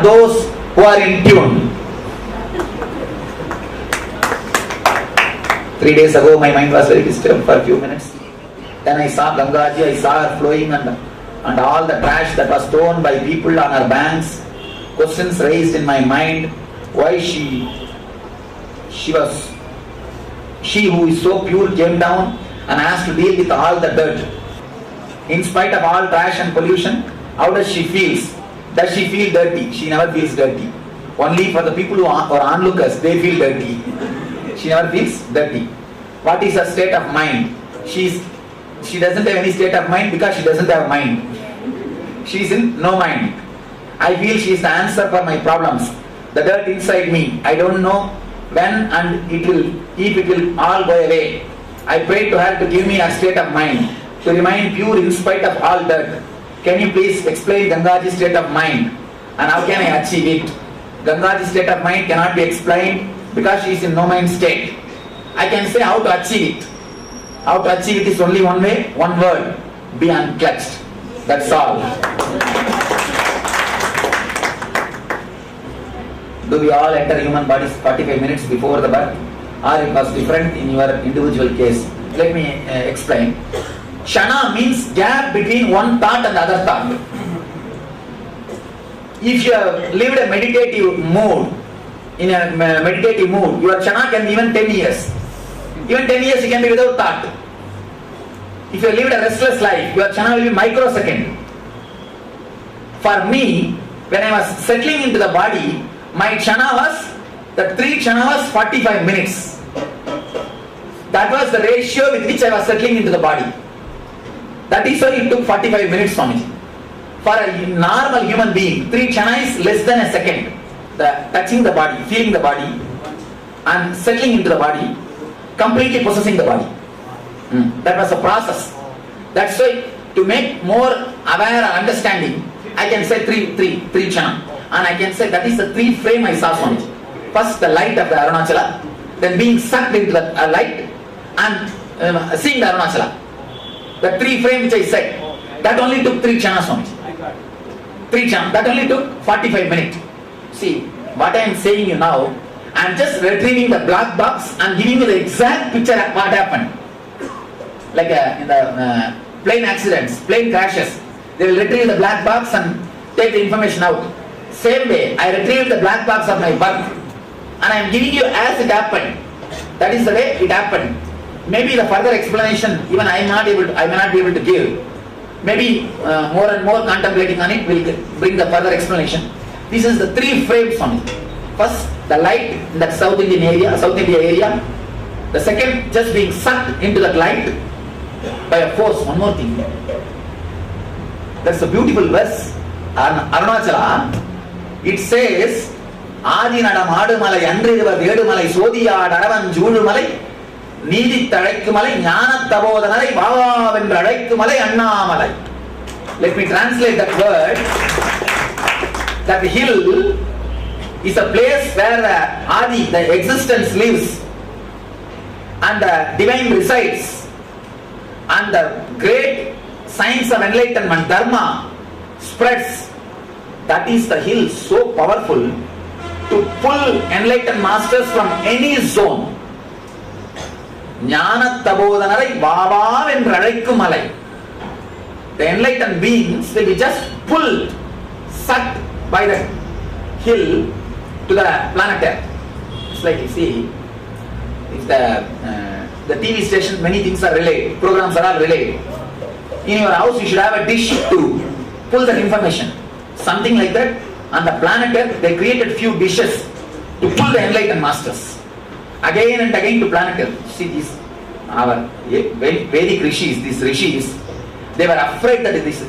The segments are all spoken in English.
those who are in tune. 3 days ago, my mind was very disturbed for a few minutes. Then I saw Gangaji, I saw her flowing and all the trash that was thrown by people on her banks. Questions raised in my mind. Why she who is so pure came down and has to deal with all the dirt. In spite of all trash and pollution, how does she feel? Does she feel dirty? She never feels dirty. Only for the people who are onlookers, they feel dirty. She never feels dirty. What is her state of mind? She doesn't have any state of mind because she doesn't have mind. She is in no mind. I feel she is the answer for my problems. The dirt inside me, I don't know when and if it will all go away. I pray to her to give me a state of mind, to remain pure in spite of all dirt. Can you please explain Gangaji's state of mind and how can I achieve it? Gangaji's state of mind cannot be explained because she is in no mind state. I can say how to achieve it. How to achieve it is only one way, one word: be unclutched. That's all. Do we all enter human bodies 45 minutes before the birth, or it was different in your individual case? Let me explain. Kshana means gap between one thought and the other thought. If you have lived a meditative mood, in a meditative mood, your Kshana can be even 10 years. Even 10 years you can be without thought. If you have lived a restless life, your Kshana will be microsecond. For me, when I was settling into the body, my Kshana was, the 3 Kshana was 45 minutes. That was the ratio with which I was settling into the body. That is why it took 45 minutes for me. For a normal human being, 3 Kshana is less than a second. The touching the body, feeling the body, and settling into the body, completely possessing the body. That was a process. That's why to make more aware or understanding, I can say 3 Kshana. And I can say that is the 3 frame I saw Swamiji. First the light of the Arunachala, then being sucked into the light and seeing the Arunachala. The 3 frame which I said, that only took 3 Kshana Swamiji. 3 Kshana, that only took 45 minutes. See, what I am saying you now, I am just retrieving the black box and giving you the exact picture of what happened. Like in the plane accidents, plane crashes, they will retrieve the black box and take the information out. Same way, I retrieved the black box of my birth and I am giving you as it happened. That is the way it happened. Maybe the further explanation even I may not be able to give. Maybe more and more contemplating on it will bring the further explanation. This is the 3 frames on it. First, the light in that South India area. The second, just being sucked into that light by a force. One more thing. That's a beautiful verse. Arunachala. It says, Adi nadam adu malai andriruva vedu malai sodiyad aravan joolu malai needi thalaikku malai ஞான தபோதனரை வாவென்று அழைக்கும் மலை Annamalai. Let me translate that word. That hill is a place where the Adi, the existence lives and the divine resides, and the great science of enlightenment, Dharma, spreads. That is the hill so powerful to pull enlightened masters from any zone. ஞான தபோதனரை வாவா என்று அழைக்கும் மலை. The enlightened beings will be just pulled, sucked by the hill to the planet Earth. It's like you see, if the TV station, many things are relayed, programs are all relayed. In your house, you should have a dish to pull that information. Something like that. On the planet Earth, they created few dishes to pull the enlightened masters. Again and again to planet Earth. See these, our Vedic rishis, these rishis, they were afraid that this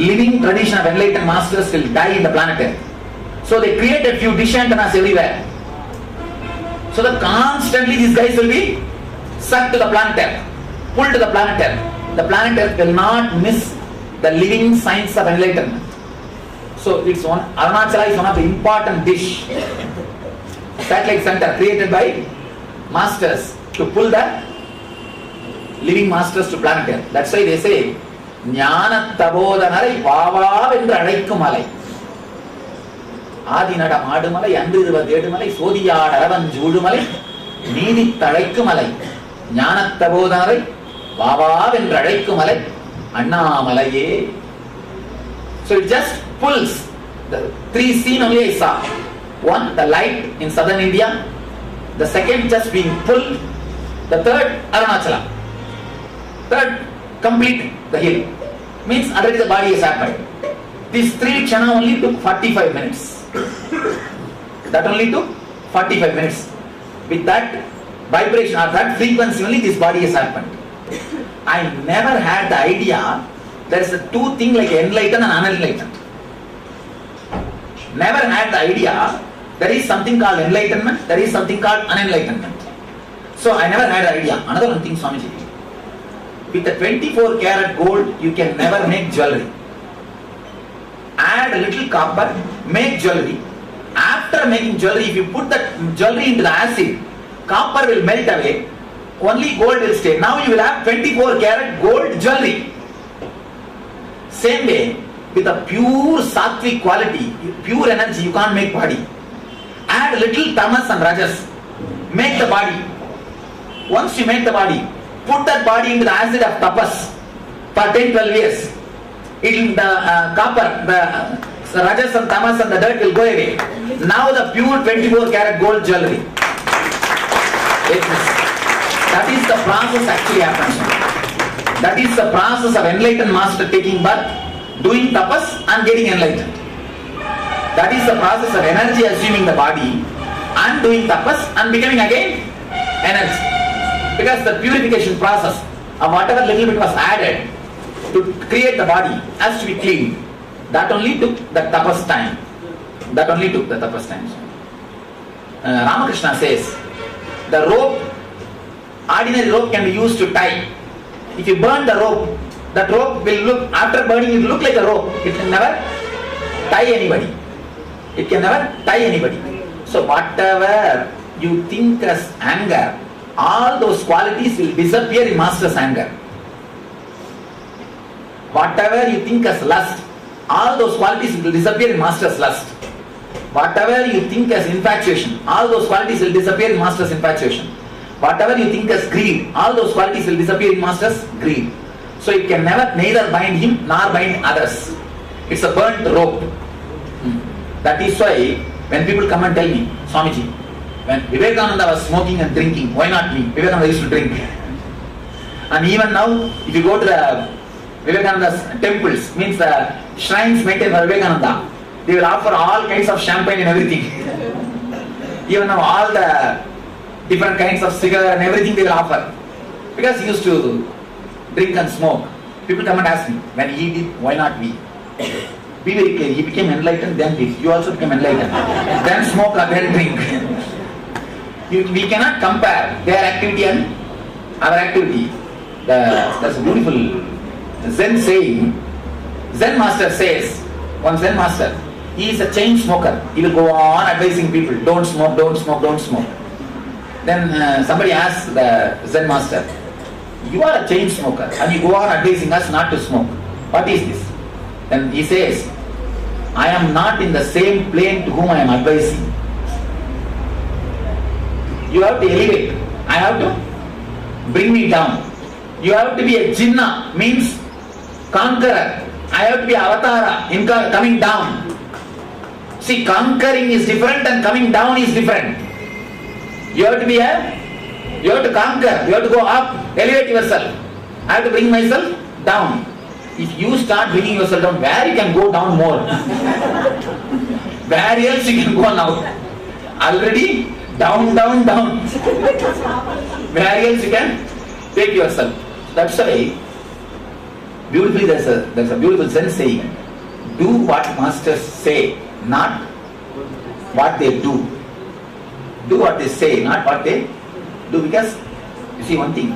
living tradition of enlightened masters will die in the planet Earth. So they created few dish antennas everywhere. So that constantly these guys will be sucked to the planet Earth, pulled to the planet Earth. The planet Earth will not miss the living science of enlightenment. So it's one, Arunachala is one of the important dish, satellite center created by masters to pull the living masters to planet Earth. That's why they say, ஞான தபோதனரை வாவா என்று அழைக்கும் மலை. ஆதிநட மாடுமலை அன்று 27 மலை சோதியாட அரவஞ்சூடுமலை நீதி தழைக்கு மலை ஞானத்த போதனரை வாவாவென்று அழைக்கும் மலை அண்ணாமலையே. So it just pulls the 3 scenes only I saw. One, the light in southern India. The second, just being pulled. The third, Arunachala. Third, complete the hill. Means already the body has happened. These 3 kshana only took 45 minutes. That only took 45 minutes. With that vibration or that frequency only this body has happened. I never had the idea there is a two things like enlightened and unenlightened. Never had the idea there is something called enlightenment, there is something called unenlightenment. So I never had the idea. Another one thing, Swamiji. With the 24 karat gold, you can never make jewelry. Add a little copper, make jewelry. After making jewelry, if you put that jewelry into the acid, copper will melt away, only gold will stay. Now you will have 24 karat gold jewelry. Same way, with a pure sattvic quality, pure energy, you can't make body. Add little tamas and rajas, make the body. Once you make the body, put that body into the acid of tapas for 10-12 years. The copper, the rajas and tamas and the dirt will go away. Now the pure 24 karat gold jewelry. That is the process actually happens. That is the process of enlightened master taking birth, doing tapas and getting enlightened. That is the process of energy assuming the body and doing tapas and becoming again energy. Because the purification process of whatever little bit was added to create the body has to be cleaned. That only took the tapas time. That only took the tapas time. Ramakrishna says, the rope, ordinary rope can be used to tie. If you burn the rope, that rope will look, after burning it will look like a rope. It can never tie anybody. It can never tie anybody. So whatever you think as anger, all those qualities will disappear in master's anger. Whatever you think as lust, all those qualities will disappear in master's lust. Whatever you think as infatuation, all those qualities will disappear in master's infatuation. Whatever you think as greed, all those qualities will disappear in master's greed. So it can never neither bind him nor bind others. It's a burnt rope. That is why when people come and tell me, Swamiji, when Vivekananda was smoking and drinking, why not me? Vivekananda used to drink. And even now, if you go to the Vivekananda's temples, means the shrines maintained by Vivekananda, they will offer all kinds of champagne and everything. Even now, all the different kinds of cigar and everything they will offer. Because he used to drink and smoke. People come and ask me, when he did, why not we? Be very clear, he became enlightened, then did. You also became enlightened. Then smoke or then drink. We cannot compare their activity and our activity. That's a beautiful Zen saying. Zen master says, one Zen master, he is a chain smoker. He will go on advising people, don't smoke, don't smoke, don't smoke. Then somebody asks the Zen master, you are a chain smoker and you go on advising us not to smoke. What is this? Then he says, I am not in the same plane to whom I am advising. You have to elevate. I have to bring me down. You have to be a jinnah, means conqueror. I have to be avatara, coming down. See, conquering is different and coming down is different. You have to be you have to conquer, you have to go up, elevate yourself. I have to bring myself down. If you start bringing yourself down, where you can go down more? Where else you can go now? Already down, down, down. Where else you can take yourself? That's why, beautifully there's a beautiful Zen saying, do what masters say, not what they do. Do what they say, not what they do. Because, you see one thing,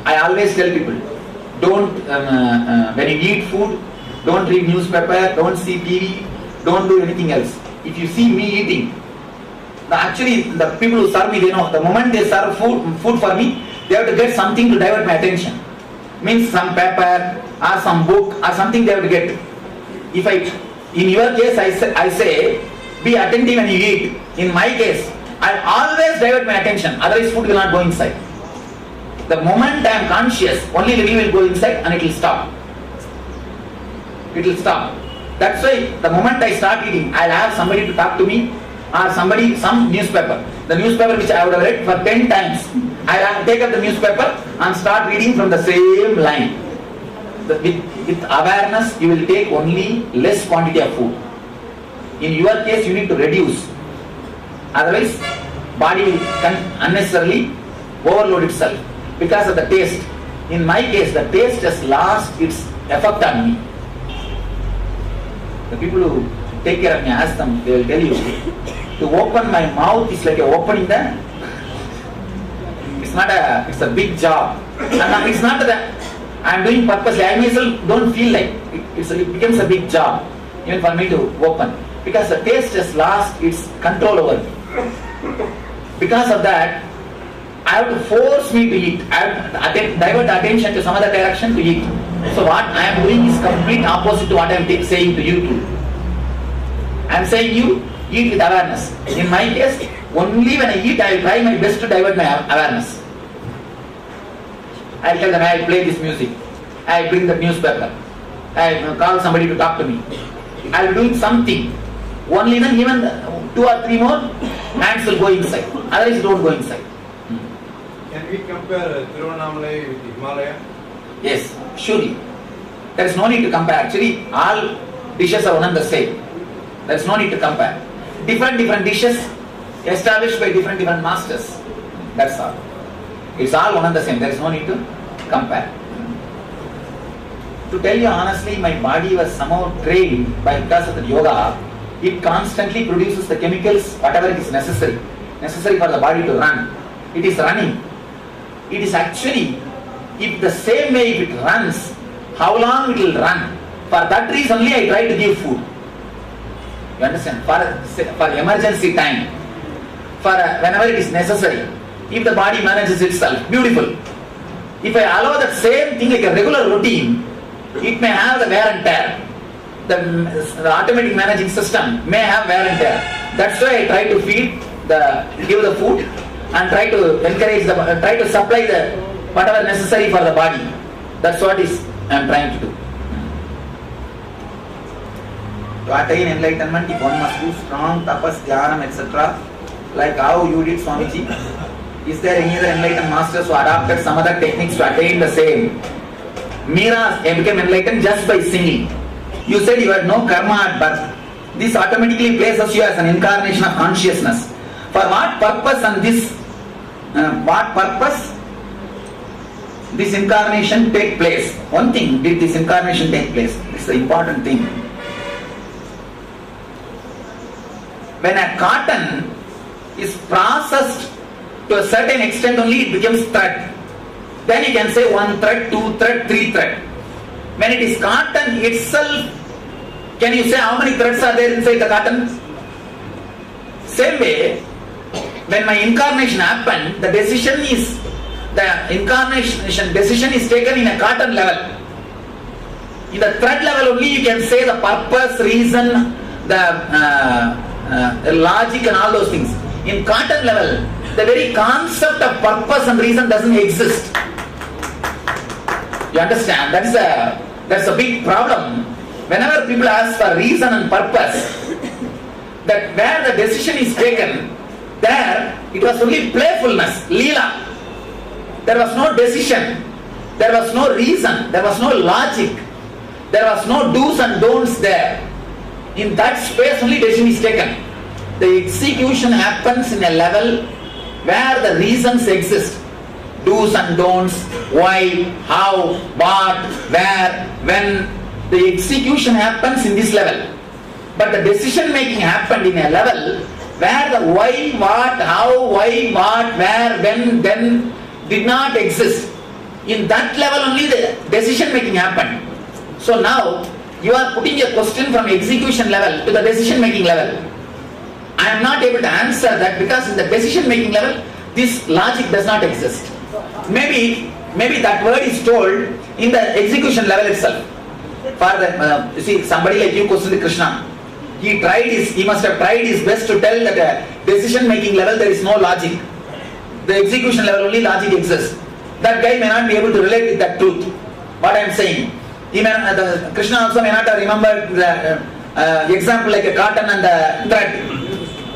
I always tell people, don't, when you eat food, don't read newspaper, don't see TV, don't do anything else. If you see me eating, actually the people who serve me, they know, the moment they serve food for me, they have to get something to divert my attention. Means some paper or some book or something they have to get. If I In your case, I say, be attentive when you eat. In my case, I always divert my attention, otherwise food will not go inside. The moment I am conscious, only the will go inside and it will stop. It will stop. That's why the moment I start eating, I'll have somebody to talk to me, or some newspaper. The newspaper which I would have read for 10 times, I'll have to take up the newspaper and start reading from the same line. With awareness, you will take only less quantity of food. In your case, you need to reduce. Otherwise, body will unnecessarily overload itself because of the taste. In my case, the taste has lost its effect on me. The people who take care of me, ask them, they will tell you, to open my mouth is like opening the, it's a big job. And it's not that I am doing purposely. I myself don't feel like it becomes a big job even for me to open, because the taste has lost its control over me. Because of that, I have to force me to eat. I have to divert attention to some other direction to eat. So what I am doing is complete opposite to what I am saying to you too. I am saying you eat with awareness. In my case, only when I eat, I will try my best to divert my awareness. I will tell them, I will play this music. I will bring the newspaper. I will call somebody to talk to me. I will do something. Only then, even 2 or 3 more, hands will go inside. Otherwise, don't go inside. Can we compare Tiruvannamalai with Himalaya? Yes, surely. There is no need to compare. Actually, all dishes are one and the same. There is no need to compare. Different dishes established by different masters. That's all. It's all one and the same. There is no need to compare. To tell you honestly, my body was somehow trained because of the yoga. It constantly produces the chemicals, whatever it is necessary for the body to run. It is running. It is actually, if the same way if it runs, how long it will run. For that reason only I try to give food. You understand? For emergency time, for whenever it is necessary. If the body manages itself, beautiful. If I allow that same thing like a regular routine, it may have the wear and tear. The automatic managing system may have wear and tear. That's why I try to give the food and try to encourage try to supply the whatever necessary for the body. That's what I am trying to do. To attain enlightenment, if one must do strong tapas, dhyanam, etc., like how you did, Swamiji. Is there any other enlightened masters who adopted some other techniques to attain the same? Meera became enlightened just by singing. You said you had no karma at birth. This automatically places you as an incarnation of consciousness. For what purpose this incarnation take place? One thing, did this incarnation take place? This is the important thing. When a cotton is processed to a certain extent only, it becomes thread. Then you can say 1 thread, 2 thread, 3 thread. When it is cotton itself, can you say how many threads are there inside the cotton? Same way, when my incarnation happened, the incarnation decision is taken in a cotton level. In the thread level only you can say the purpose, reason, the logic and all those things. In cotton level, the very concept of purpose and reason doesn't exist. You understand? That's a big problem. Whenever people ask for reason and purpose, that where the decision is taken, there it was only playfulness, leela. There was no decision, there was no reason, there was no logic, there was no do's and don'ts there. In that space only decision is taken. The execution happens in a level where the reasons exist. Do's and don'ts, why, how, what, where, when. The execution happens in this level. But the decision making happened in a level where the why, what, how, why, what, where, when, then did not exist. In that level only the decision making happened. So now you are putting a question from execution level to the decision making level. I am not able to answer that because in the decision making level this logic does not exist. Maybe that word is told in the execution level itself. For the, you see, somebody like you questioned Krishna. He must have tried his best to tell that at decision making level there is no logic. The execution level only logic exists. That guy may not be able to relate with that truth. What I am saying. Krishna also may not have remembered the example like a cotton and a thread.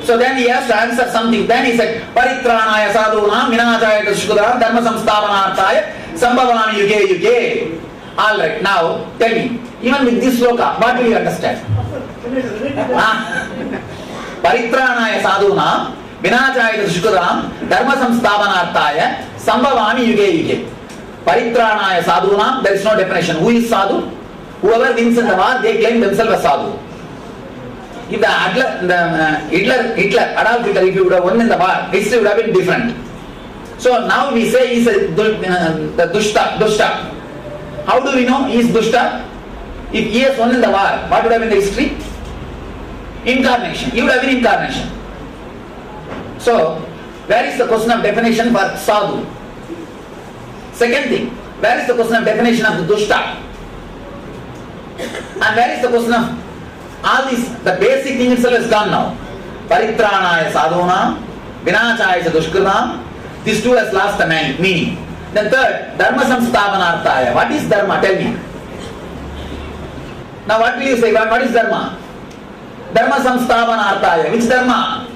So then he has to answer something. Then he said, Paritranaya sadhunam vinachaya dushkudam dharma samsthapanarthaya sambhavami yuge yuge. Alright, now tell me, even with this sloka, what will you understand? Paritranaya sadhunam vinachaya dushkudam dharma samsthapanarthaya sambhavami yuge yuge. Paritranaya sadhunam, there is no definition. Who is sadhu? Whoever wins in the war, they claim themselves as sadhu. If Hitler, Adolf Hitler, if he would have won in the war, history would have been different. So now we say he is the Dushta. How do we know he is Dushta? If he has won in the war, what would have been the history? Incarnation. He would have been incarnation. So, where is the question of definition for sadhu? Second thing, where is the question of definition of the Dushta? And where is the question of all this? The basic thing itself is gone now. Paritranaya sadhunam, vinachaya dushkritam. These two has lost the meaning. Then third, dharma samsthapanarthaya. What is dharma? Tell me. Now what will you say? What is dharma? Dharma samsthapanarthaya. Which dharma?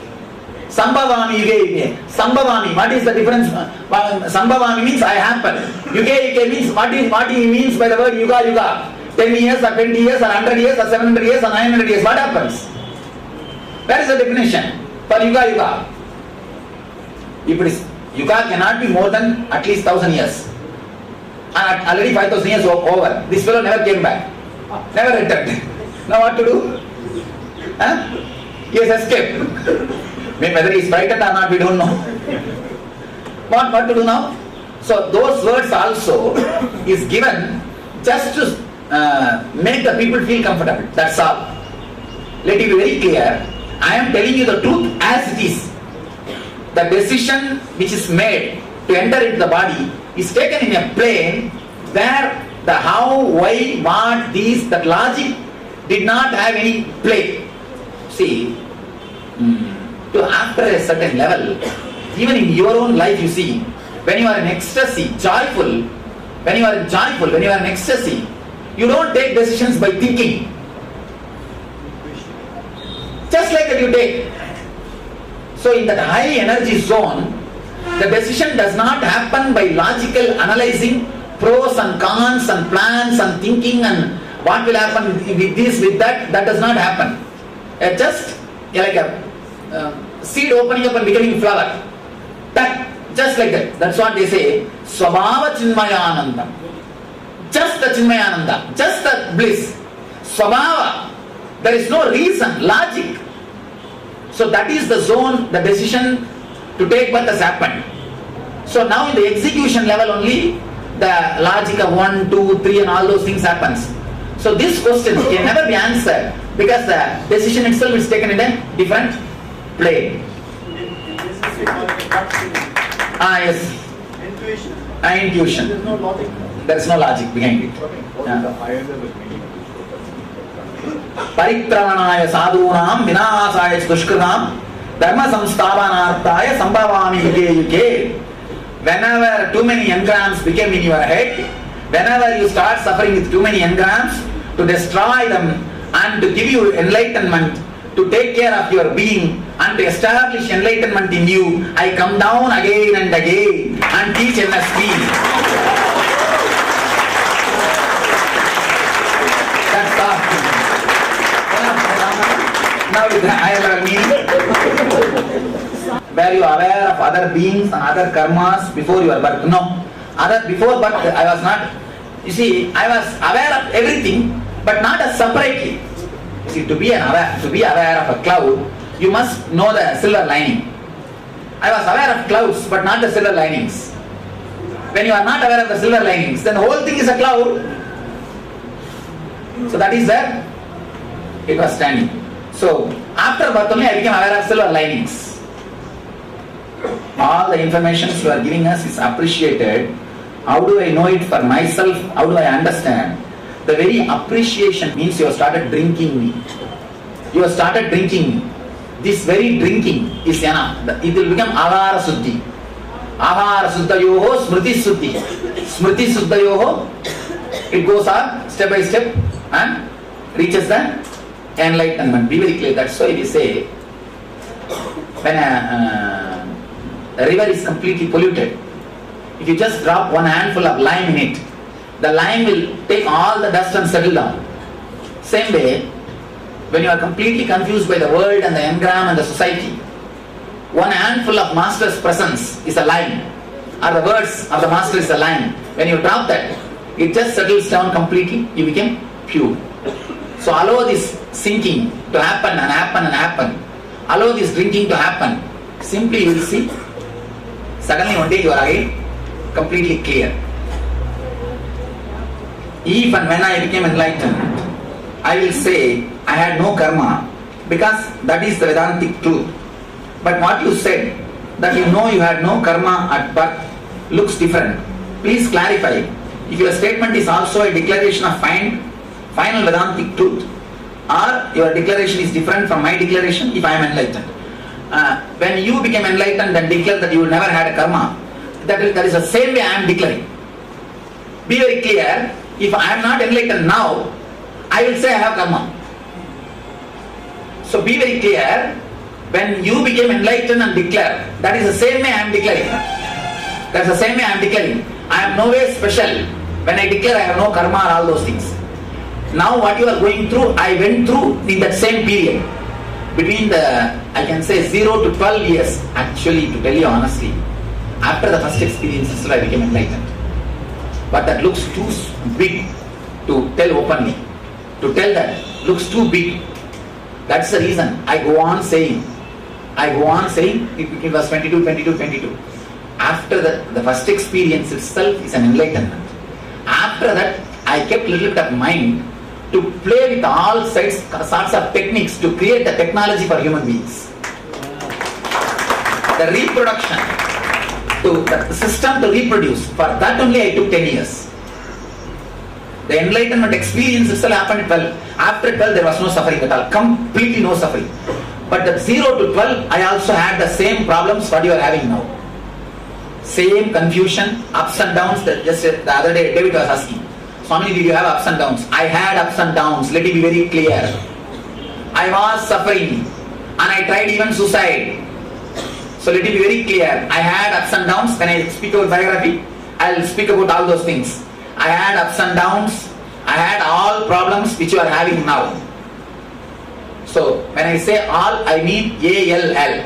Sambhavami yuge yuge. Sambhavami. What is the difference? Sambhavami means I happen. Yuge yuge means what he means by the word yuga yuga. 10 years or 20 years or 100 years or 700 years or 900 years. What happens? Where is the definition for yuga yuga? If it is yuga cannot be more than at least 1000 years. And already 5000 years over. This fellow never came back. Never returned. Now what to do? He has escaped. Whether he is frightened or not, we don't know. What to do now? So those words also is given just to make the people feel comfortable. That's all. Let it be very clear. I am telling you the truth as it is. The decision which is made to enter into the body is taken in a plane where the how, why, what, these, that logic did not have any play. See, after a certain level, even in your own life you see, when you are in ecstasy, joyful, when you are in ecstasy, you don't take decisions by thinking. Just like that you take. So in that high energy zone, the decision does not happen by logical analyzing pros and cons and plans and thinking and what will happen with this, with that. That does not happen. Just like a seed opening up and becoming flower. Just like that. That's what they say. Swabhava Chinmayananda. Just the Chinmayananda. Just the bliss. Swabhava. There is no reason, logic. So that is the zone, the decision to take birth has happened. So now in the execution level only, the logic of 1, 2, 3 and all those things happens. So this question can never be answered because the decision itself is taken in a different plane. Yes. Intuition. Intuition. There is no logic. There is no logic behind it. What is the higher level meaning of this? Paritranaya sadhunam vinachaya dushkritam dharma samsthapanarthaya sambhavami yuge yuge. Whenever too many engrams became in your head, whenever you start suffering with too many engrams, to destroy them and to give you enlightenment, to take care of your being and to establish enlightenment in you, I come down again and again and teach MSP. That's all. Now with the higher level meaning, where you are aware of other beings and other karmas before your birth. No. Before birth I was not. You see, I was aware of everything but not as separately. You see, to be aware of a cloud, you must know the silver lining. I was aware of clouds but not the silver linings. When you are not aware of the silver linings, then the whole thing is a cloud. So that is where it was standing. So after birth only I became aware of silver linings. All the information you are giving us is appreciated. How do I know it for myself? How do I understand? The very appreciation means you have started drinking me. You have started drinking me. This very drinking is enough. It will become Ahara Suddhi. Ahara Suddhayoho Smriti Suddhi. Smriti Suddhayoho, it goes on step by step and reaches the enlightenment. Be very clear. That's why we say when a river is completely polluted, if you just drop one handful of lime in it, the lime will take all the dust and settle down. Same way, when you are completely confused by the world and the engram and the society, one handful of Master's presence is a lime, or the words of the Master is a lime. When you drop that, it just settles down completely, you become pure. So allow this sinking to happen and happen and happen. Allow this drinking to happen. Simply you will see, suddenly one day you are again completely clear. If and when I became enlightened, I will say I had no karma, because that is the Vedantic truth. But what you said, that you know you had no karma at birth, looks different. Please clarify. If your statement is also a declaration of final Vedantic truth, or your declaration is different from my declaration if I am enlightened. When you became enlightened and declared that you never had a karma, that is the same way I am declaring. Be very clear. If I am not enlightened now, I will say I have karma. So be very clear. When you became enlightened and declared, that is the same way I am declaring. That is the same way I am declaring. I am no way special. When I declare I have no karma or all those things. Now what you are going through, I went through in that same period. Between the, I can say 0 to 12 years. Actually, to tell you honestly, after the first experiences I became enlightened. But that looks too big to tell openly. To tell that looks too big. That's the reason I go on saying, it was 22. After the first experience itself is an enlightenment. After that, I kept a little bit of mind to play with all sorts of techniques to create the technology for human beings. The reproduction, the system to reproduce, for that only I took 10 years. The enlightenment experience itself happened at 12. After 12 there was no suffering at all, completely no suffering. But at 0 to 12 I also had the same problems what you are having now. Same confusion, ups and downs. Just the other day David was asking, Swami, did you have ups and downs? I had ups and downs, let it be very clear. I was suffering and I tried even suicide. So let it be very clear. I had ups and downs. When I speak about biography, I will speak about all those things. I had ups and downs. I had all problems which you are having now. So when I say all, I mean ALL.